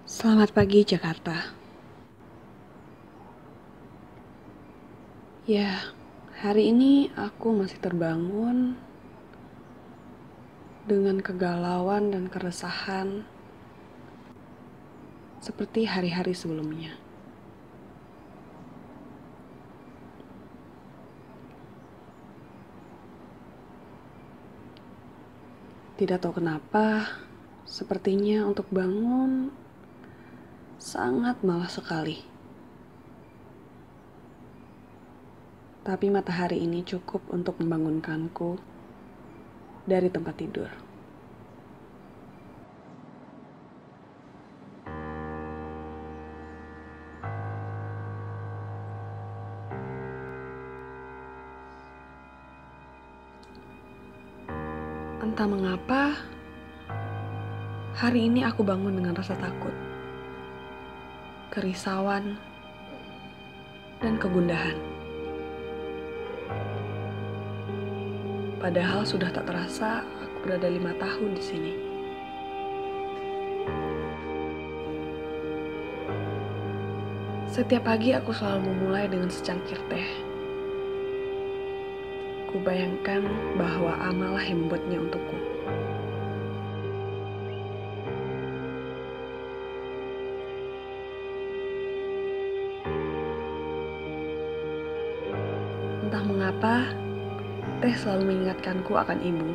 Selamat pagi Jakarta. Ya, hari ini aku masih terbangun dengan kegalauan dan keresahan seperti hari-hari sebelumnya. Tidak tahu kenapa, sepertinya untuk bangun sangat malas sekali. Tapi matahari ini cukup untuk membangunkanku dari tempat tidur. Entah mengapa, hari ini aku bangun dengan rasa takut, kerisauan, dan kegundahan. Padahal sudah tak terasa aku berada 5 tahun di sini. Setiap pagi aku selalu memulai dengan secangkir teh. Kubayangkan bahwa amalah yang membuatnya untukku. Entah mengapa, teh selalu mengingatkanku akan ibu.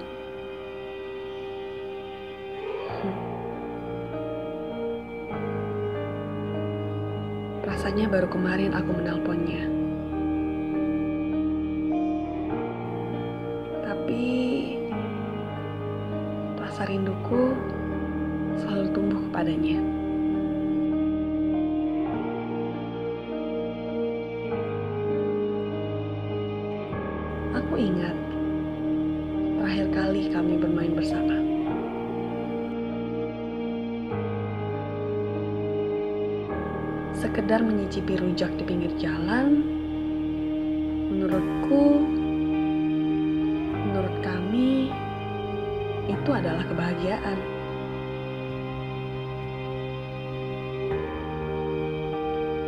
Rasanya baru kemarin aku menelponnya. Tapi rasa rinduku selalu tumbuh kepadanya. Aku ingat terakhir kali kami bermain bersama. Sekedar menyicipi rujak di pinggir jalan, menurut kami, itu adalah kebahagiaan.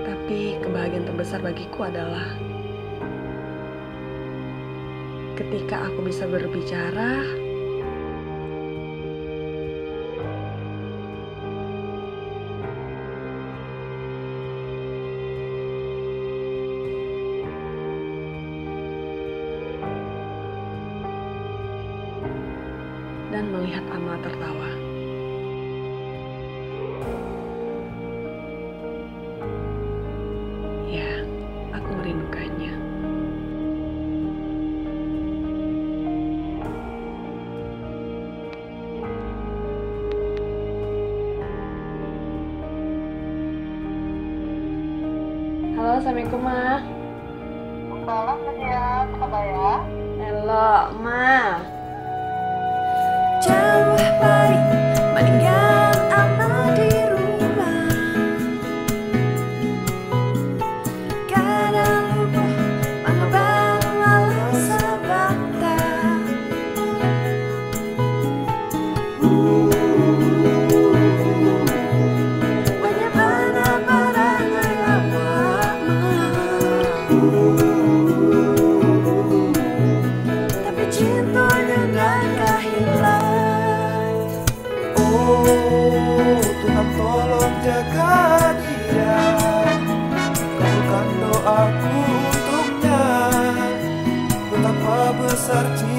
Tapi kebahagiaan terbesar bagiku adalah ketika aku bisa berbicara dan melihat Ama tertawa. Ya, aku merindukannya. Halo, Assalamualaikum, Ma. Salam ya, apa ya? Halo, Ma. Jauh hari meninggal anak di rumah, kadang lupa mengebang walau sebentar. Banyak barang-barang lama, tapi cintanya gak hilang. Oh Tuhan, tolong jaga dia, kabulkan doaku untuknya. Betapa besar cinta